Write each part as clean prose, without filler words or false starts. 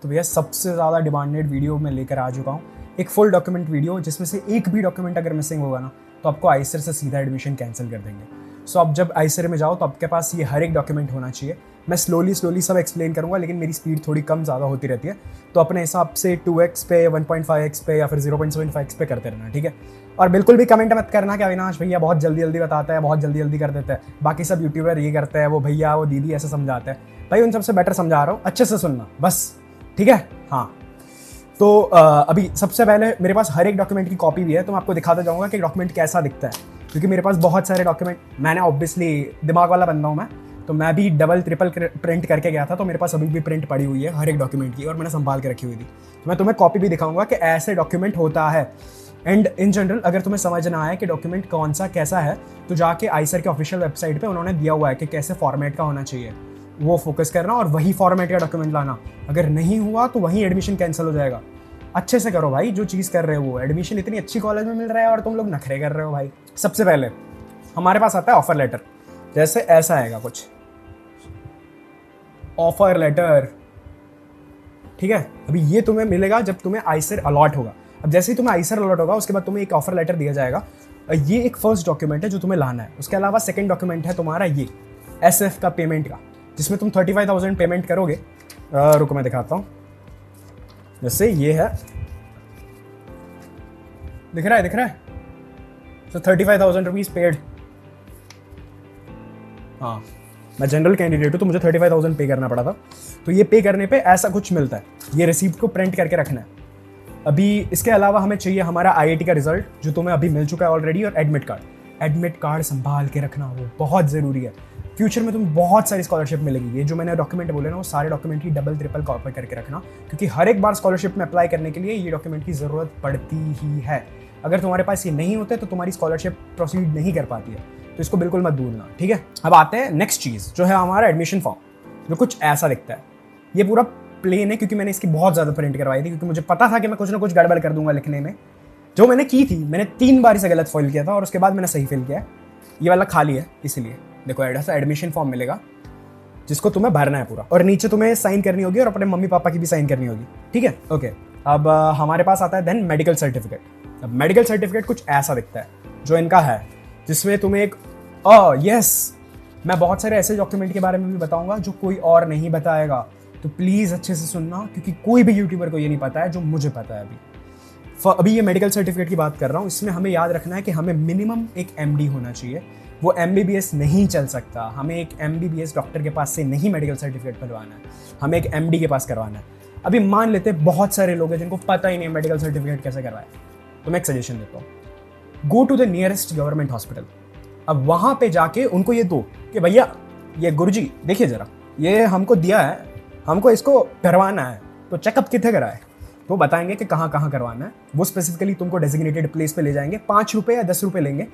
तो भैया सबसे ज़्यादा डिमांडेड वीडियो मैं लेकर आ चुका हूँ, एक फुल डॉक्यूमेंट वीडियो जिसमें से एक भी डॉक्यूमेंट अगर मिसिंग होगा ना तो आपको आईसर से सीधा एडमिशन कैंसिल कर देंगे। सो आप जब आईसर में जाओ तो आपके पास ये हर एक डॉक्यूमेंट होना चाहिए। मैं स्लोली सब एक्सप्लेन करूँगा, लेकिन मेरी स्पीड थोड़ी कम ज़्यादा होती रहती है, तो अपने हिसाब से 2x पे 1.5x पे या फिर 0.75x पे करते रहना, ठीक है। और बिल्कुल भी कमेंट मत करना कि अविनाश भैया बहुत जल्दी जल्दी बताता है, बहुत जल्दी जल्दी कर देते हैं, बाकी सब यूट्यूबर ये करते हैं, वो भैया वो दीदी ऐसे समझाते हैं। भाई उन सबसे बेटर समझा रहा हूँ, अच्छे से सुनना बस, ठीक है। हाँ, तो अभी सबसे पहले मेरे पास हर एक डॉक्यूमेंट की कॉपी भी है, तो मैं आपको दिखाता जाऊंगा कि डॉक्यूमेंट कैसा दिखता है, क्योंकि मेरे पास बहुत सारे डॉक्यूमेंट, मैंने ऑब्वियसली दिमाग वाला बंदा हूँ मैं, तो मैं भी डबल ट्रिपल प्रिंट करके गया था, तो मेरे पास अभी भी प्रिंट पड़ी हुई है हर एक डॉक्यूमेंट की और मैंने संभाल के रखी हुई थी। तो मैं तुम्हें कॉपी भी दिखाऊंगा कि ऐसे डॉक्यूमेंट होता है। एंड इन जनरल अगर तुम्हें समझ ना आए कि डॉक्यूमेंट कौन सा कैसा है, तो जाके आईसर के ऑफिशियल वेबसाइट पे उन्होंने दिया हुआ है कि कैसे फॉर्मेट का होना चाहिए, वो फोकस करना और वही फॉर्मेट का डॉक्यूमेंट लाना। अगर नहीं हुआ तो वहीं एडमिशन कैंसिल हो जाएगा। अच्छे से करो भाई जो चीज़ कर रहे हो, वो एडमिशन इतनी अच्छी कॉलेज में मिल रहा है और तुम लोग नखरे कर रहे हो भाई। सबसे पहले हमारे पास आता है ऑफर लेटर, जैसे ऐसा आएगा कुछ ऑफर लेटर, ठीक है। अभी ये तुम्हें मिलेगा जब तुम्हें आईसर अलॉट होगा। अब जैसे ही तुम्हें आईसर अलॉट होगा उसके बाद तुम्हें एक ऑफर लेटर दिया जाएगा। ये एक फर्स्ट डॉक्यूमेंट है जो तुम्हें लाना है। उसके अलावा सेकंड डॉक्यूमेंट है तुम्हारा ये SF का पेमेंट का, जिसमें तुम 35,000 पेमेंट करोगे। रुको मैं दिखाता हूँ, जैसे ये है, दिख रहा है तो 35,000 रुपीज़ पेड। हाँ, मैं जनरल कैंडिडेट हूँ तो मुझे 35,000 पे करना पड़ा था, तो ये पे करने पे ऐसा कुछ मिलता है। ये रिसीप्ट को प्रिंट करके रखना है। अभी इसके अलावा हमें चाहिए हमारा IIT का रिजल्ट जो तुम्हें अभी मिल चुका है ऑलरेडी, और एडमिट कार्ड संभाल के रखना, वो बहुत ज़रूरी है। फ्यूचर में तुम्हें बहुत सारी स्कॉलरशिप मिलेगी। ये जो मैंने डॉक्यूमेंट बोले ना, वो सारे डॉक्यूमेंट की डबल ट्रिपल कॉपी करके रखना, क्योंकि हर एक बार स्कॉलरशिप में अप्लाई करने के लिए ये डॉक्यूमेंट की ज़रूरत पड़ती ही है। अगर तुम्हारे पास ये नहीं होते तो तुम्हारी स्कॉलरशिप प्रोसीड नहीं कर पाती है, तो इसको बिल्कुल मत भूलना, ठीक है। अब आते हैं नेक्स्ट चीज़ जो है हमारा एडमिशन फॉर्म, जो कुछ ऐसा दिखता है। ये पूरा प्लेन है क्योंकि मैंने इसकी बहुत ज़्यादा प्रिंट करवाई थी, क्योंकि मुझे पता था कि मैं कुछ ना कुछ गड़बड़ कर दूंगा लिखने में। जो मैंने की थी, मैंने 3 बार इसे गलत फिल किया था और उसके बाद मैंने सही फिल किया। ये वाला खाली है, इसलिए देखो ऐसा एडमिशन फॉर्म मिलेगा जिसको तुम्हें भरना है पूरा, और नीचे तुम्हें साइन करनी होगी और अपने मम्मी पापा की भी साइन करनी होगी, ठीक है। ओके, अब हमारे पास आता है देन मेडिकल सर्टिफिकेट। अब मेडिकल सर्टिफिकेट कुछ ऐसा दिखता है जो इनका है, जिसमें तुम्हें एक यस, मैं बहुत सारे ऐसे डॉक्यूमेंट के बारे में भी बताऊंगा जो कोई और नहीं बताएगा, तो प्लीज़ अच्छे से सुनना, क्योंकि कोई भी यूट्यूबर को ये नहीं पता है जो मुझे पता है अभी ये मेडिकल सर्टिफिकेट की बात कर रहा हूँ। इसमें हमें याद रखना है कि हमें मिनिमम एक MD होना चाहिए, वो MBBS नहीं चल सकता। हमें एक MBBS डॉक्टर के पास से नहीं मेडिकल सर्टिफिकेट बनवाना है, हमें एक MD के पास करवाना है। अभी मान लेते बहुत सारे लोग हैं जिनको पता ही नहीं मेडिकल सर्टिफिकेट कैसे करवाए, तो मैं एक सजेशन देता हूँ, go to the nearest government hospital. अब वहाँ पे जाके उनको ये दो कि भैया ये गुरुजी देखिए ज़रा, ये हमको दिया है, हमको इसको करवाना है, तो चेकअप कितने कराए, तो बताएंगे कि कहाँ कहाँ करवाना है। वो स्पेसिफिकली तुमको डेजिग्नेटेड प्लेस पे ले जाएंगे, 5 रुपये या 10 रुपये लेंगे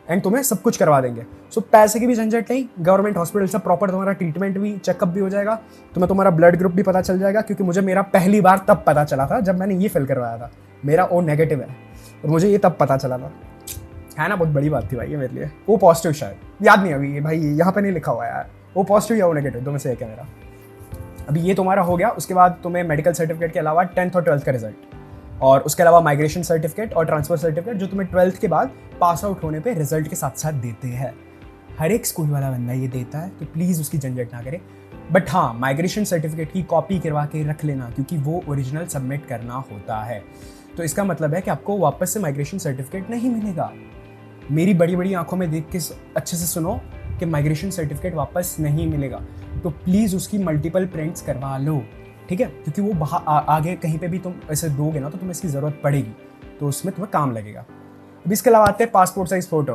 एंड तुम्हें सब कुछ करवा देंगे। सो पैसे की भी झंझट नहीं, गवर्नमेंट हॉस्पिटल से प्रॉपर तुम्हारा ट्रीटमेंट भी, चेकअप भी हो जाएगा, तुम्हें तुम्हारा ब्लड ग्रुप भी पता चल जाएगा, क्योंकि मुझे मेरा पहली बार तब पता चला था जब मैंने ये फिल करवाया था, मेरा O नेगेटिव है, और मुझे ये तब पता चला था, है ना। बहुत बड़ी बात थी भाई ये मेरे लिए। O पॉजिटिव शायद, याद नहीं अभी भाई, यहाँ पे नहीं लिखा हुआ है O पॉजिटिव या O नेगेटिव, दो में से एक है मेरा। अभी ये तुम्हारा हो गया। उसके बाद तुम्हें मेडिकल सर्टिफिकेट के अलावा 10th और 12th का रिजल्ट, और उसके अलावा माइग्रेशन सर्टिफिकेट और ट्रांसफर सर्टिफिकेट जो तुम्हें 12th के बाद पास आउट होने पे रिजल्ट के साथ साथ देते हैं। हर एक स्कूल वाला बंदा ये देता है, तो प्लीज़ उसकी झंझट ना करे। बट हाँ, माइग्रेशन सर्टिफिकेट की कॉपी करवा के रख लेना, क्योंकि वो ओरिजिनल सबमिट करना होता है। तो इसका मतलब है कि आपको वापस से माइग्रेशन सर्टिफिकेट नहीं मिलेगा। मेरी बड़ी बड़ी आंखों में देख के अच्छे से सुनो कि माइग्रेशन सर्टिफिकेट वापस नहीं मिलेगा, तो प्लीज़ उसकी मल्टीपल प्रिंट्स करवा लो, ठीक है, क्योंकि वो आगे कहीं पे भी तुम ऐसे दोगे ना तो तुम्हें इसकी ज़रूरत पड़ेगी, तो उसमें तुम्हें काम लगेगा। अब इसके अलावा आते हैं passport size photo.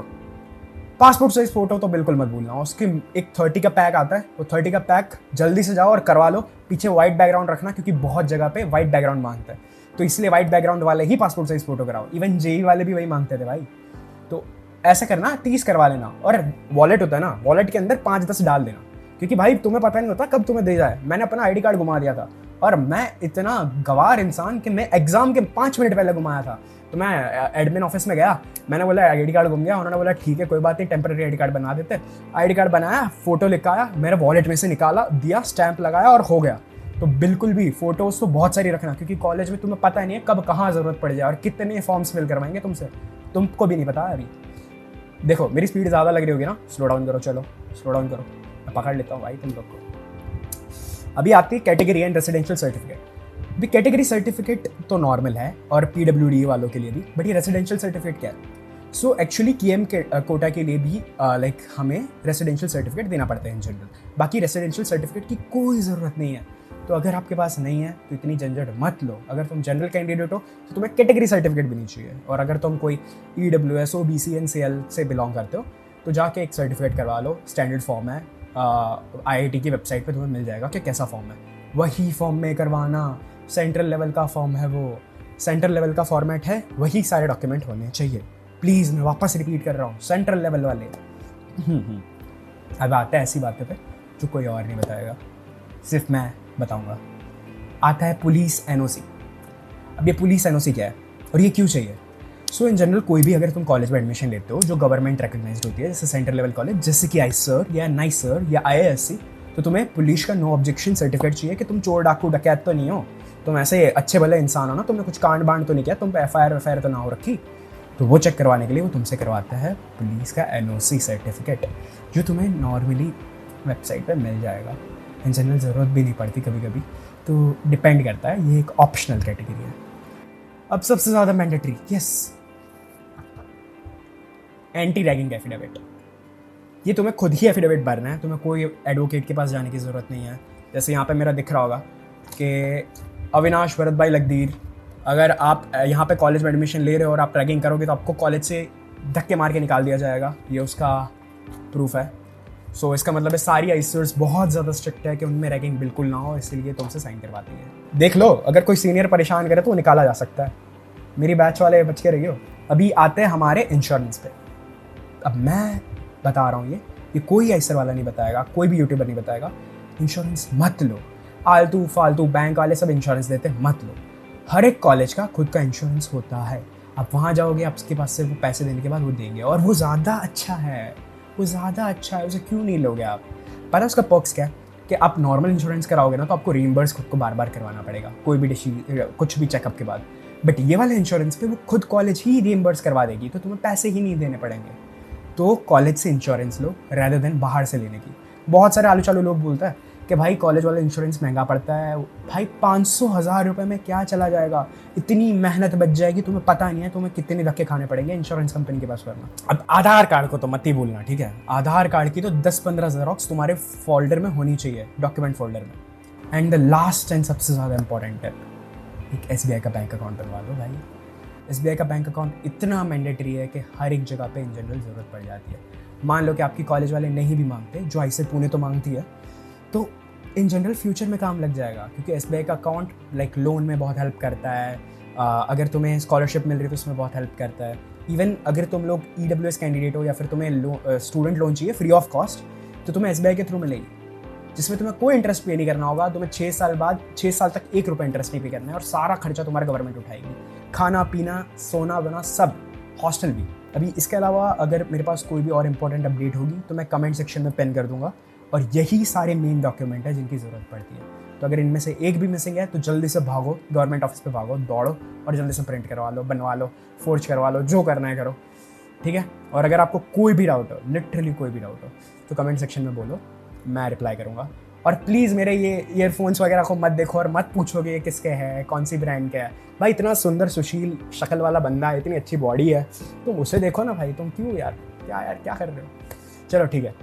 Passport size photo तो बिल्कुल मत भूलना, उसके एक 30 का पैक आता है, वो 30 का पैक जल्दी से जाओ और करवा लो। पीछे वाइट बैकग्राउंड रखना, क्योंकि बहुत जगह पे वाइट बैकग्राउंड मांगता है, तो इसलिए वाइट बैकग्राउंड वाले ही पासपोर्ट साइज़ फ़ोटो कराओ। इवन JEE वाले भी वही मांगते थे भाई, तो ऐसा करना, 30 करवा लेना। और वॉलेट होता है ना, वॉलेट के अंदर 5-10 डाल देना, क्योंकि भाई तुम्हें पता नहीं होता कब तुम्हें दे जाए। मैंने अपना ID कार्ड घुमा दिया था, और मैं इतना गवार इंसान कि मैं एग्जाम के 5 मिनट पहले घुमाया था। तो मैं एडमिन ऑफिस में गया, मैंने बोला ID कार्ड घूम गया, उन्होंने बोला ठीक है कोई बात नहीं, टेम्पररी ID कार्ड बना देते। ID कार्ड बनाया, फोटो लिखाया, मेरे वॉलेट में से निकाला, दिया, स्टैंप लगाया और हो गया। तो बिल्कुल भी फोटोज़ तो बहुत सारी रखना, क्योंकि कॉलेज में तुम्हें पता नहीं है कब कहाँ ज़रूरत पड़ जाए और कितने फॉर्म्स फिल करवाएंगे तुमसे, तुमको भी नहीं पता अभी। देखो मेरी स्पीड ज़्यादा लग रही होगी ना, स्लो डाउन करो, चलो स्लो डाउन करो, मैं पकड़ लेता हूँ भाई तुम लोग को। अभी आती है कैटेगरी एंड रेसिडेंशियल सर्टिफिकेट। अभी कैटेगरी सर्टिफिकेट तो नॉर्मल है और PWD वालों के लिए भी, बट ये रेसिडेंशियल सर्टिफिकेट क्या है? सो एक्चुअली KM के कोटा के लिए भी लाइक हमें रेसिडेंशियल सर्टिफिकेट देना पड़ता है इन जनरल। बाकी रेसिडेंशियल सर्टिफिकेट की कोई ज़रूरत नहीं है। तो अगर आपके पास नहीं है तो इतनी झंझट मत लो। अगर तुम जनरल कैंडिडेट हो तो तुम्हें कैटेगरी सर्टिफिकेट भी नहीं चाहिए, और अगर तुम कोई EWS OBC NCL से बिलोंग करते हो तो जाके एक सर्टिफिकेट करवा लो। स्टैंडर्ड फॉर्म है, IIT की वेबसाइट पे तुम्हें मिल जाएगा कि कैसा फॉर्म है, वही फॉर्म में करवाना। सेंट्रल लेवल का फॉर्म है वो, सेंट्रल लेवल का फॉर्मेट है, वही सारे डॉक्यूमेंट होने चाहिए। प्लीज़ मैं वापस रिपीट कर रहा हूँ, सेंट्रल लेवल वाले। अब आता है ऐसी बातों पे जो कोई और नहीं बताएगा, सिर्फ मैं बताऊँगा। आता है पुलिस NOC। अब ये पुलिस NOC क्या है और ये क्यों चाहिए? सो इन जनरल कोई भी अगर तुम कॉलेज में एडमिशन लेते हो जो गवर्नमेंट रिकग्नाइज्ड होती है, जैसे सेंट्रल लेवल कॉलेज, जैसे कि ISER या NICER या IISc, तो तुम्हें पुलिस का नो ऑब्जेक्शन सर्टिफिकेट चाहिए कि तुम चोर डाकू डकैत तो नहीं हो, तुम ऐसे अच्छे भले इंसान हो ना, तुमने कुछ कांड बांड तो नहीं किया, तुम पे FIR तो ना हो रखी। तो वो चेक करवाने के लिए वो तुमसे करवाता है पुलिस का NOC सर्टिफिकेट, जो तुम्हें नॉर्मली वेबसाइट पे मिल जाएगा। इन जनरल ज़रूरत भी नहीं पड़ती कभी कभी, तो डिपेंड करता है, ये एक ऑप्शनल कैटेगरी है। अब सबसे ज़्यादा mandatory, yes, anti ragging affidavit. ये तुम्हें खुद ही एफिडेविट भरना है, तुम्हें कोई एडवोकेट के पास जाने की ज़रूरत नहीं है। जैसे यहाँ पे मेरा दिख रहा होगा कि अविनाश भरत भाई लकदीर, अगर आप यहाँ पे कॉलेज में एडमिशन ले रहे हो और आप रैगिंग करोगे तो आपको कॉलेज से धक्के मार के निकाल दिया जाएगा, ये उसका प्रूफ है। सो इसका मतलब है सारी ICERs बहुत ज़्यादा स्ट्रिक्ट है कि उनमें रैगिंग बिल्कुल ना हो, इसलिए तुमसे साइन करवाती है। देख लो, अगर कोई सीनियर परेशान करे तो वो निकाला जा सकता है। मेरी बैच वाले बच के रहियो। अभी आते हैं हमारे इंश्योरेंस पे। अब मैं बता रहा हूँ, ये कोई ICER वाला नहीं बताएगा, कोई भी यूट्यूबर नहीं बताएगा। इंश्योरेंस मत लो, आलतू फालतू बैंक वाले सब इंश्योरेंस देते हैं, मत लो। हर एक कॉलेज का खुद का इंश्योरेंस होता है। आप वहाँ जाओगे, आपके पास से वो पैसे देने के बाद वो देंगे, और वो ज़्यादा अच्छा है, वो ज़्यादा अच्छा है, उसे क्यों नहीं लोगे आप? पता है उसका पर्क्स क्या है? कि आप नॉर्मल इंश्योरेंस कराओगे ना तो आपको रीइंबर्स खुद को बार बार करवाना पड़ेगा, कोई भी कुछ भी चेकअप के बाद। बट ये वाले इंश्योरेंस पे वो खुद कॉलेज ही रीइंबर्स करवा देगी, तो तुम्हें पैसे ही नहीं देने पड़ेंगे। तो कॉलेज से इंश्योरेंस लो रेदर देन बाहर से लेने की। बहुत सारे आलू चालू लोग बोलते हैं कि भाई कॉलेज वाला इंश्योरेंस महंगा पड़ता है। भाई 500,000 रुपये में क्या चला जाएगा? इतनी मेहनत बच जाएगी, तुम्हें पता नहीं है तुम्हें कितने धक्के खाने पड़ेंगे इंश्योरेंस कंपनी के पास वरना। अब आधार कार्ड को तो मत ही भूलना, ठीक है? आधार कार्ड की तो 10-15 ज़ेरॉक्स तुम्हारे फोल्डर में होनी चाहिए, डॉक्यूमेंट फोल्डर में। एंड द लास्ट एंड सबसे ज़्यादा इंपॉर्टेंट है, एक SBI का बैंक अकाउंट बनवा लो भाई। SBI का बैंक अकाउंट इतना मैंडेटरी है कि हर एक जगह पे इन जनरल ज़रूरत पड़ जाती है। मान लो कि आपकी कॉलेज वाले नहीं भी मांगते, जो ICER पुणे तो मांगती है, तो इन जनरल फ्यूचर में काम लग जाएगा, क्योंकि SBI का अकाउंट लाइक लोन में बहुत हेल्प करता है। अगर तुम्हें स्कॉलरशिप मिल रही है तो उसमें बहुत हेल्प करता है। इवन अगर तुम लोग EWS कैंडिडेट हो या फिर तुम्हें स्टूडेंट लोन चाहिए फ्री ऑफ कॉस्ट, तो तुम्हें SBI के थ्रू मिलेगी, जिसमें तुम्हें कोई इंटरेस्ट पे नहीं करना होगा। तुम्हें 6 साल तक 1 रुपये इंटरेस्ट नहीं पे करना है, और सारा खर्चा तुम्हारा गवर्नमेंट उठाएगी, खाना पीना सोना बना सब, हॉस्टल भी। अभी इसके अलावा अगर मेरे पास कोई भी और इंपॉर्टेंट अपडेट होगी तो मैं कमेंट सेक्शन में पिन कर दूंगा, और यही सारे मेन डॉक्यूमेंट है जिनकी ज़रूरत पड़ती है। तो अगर इनमें से एक भी मिसिंग है तो जल्दी से भागो, गवर्नमेंट ऑफिस पे भागो, दौड़ो और जल्दी से प्रिंट करवा लो, बनवा लो, फोर्ज करवा लो, जो करना है करो, ठीक है? और अगर आपको कोई भी डाउट हो, लिटरली कोई भी डाउट हो, तो कमेंट सेक्शन में बोलो, मैं रिप्लाई करूँगा। और प्लीज़ मेरे ये ईयरफोन्स वगैरह को मत देखो और मत पूछोगे ये किसके हैं, कौन सी ब्रांड के है। भाई इतना सुंदर सुशील शक्ल वाला बंदा है, इतनी अच्छी बॉडी है, तुम उसे देखो ना भाई, तुम क्यों यार, क्या कर रहे हो? चलो ठीक है।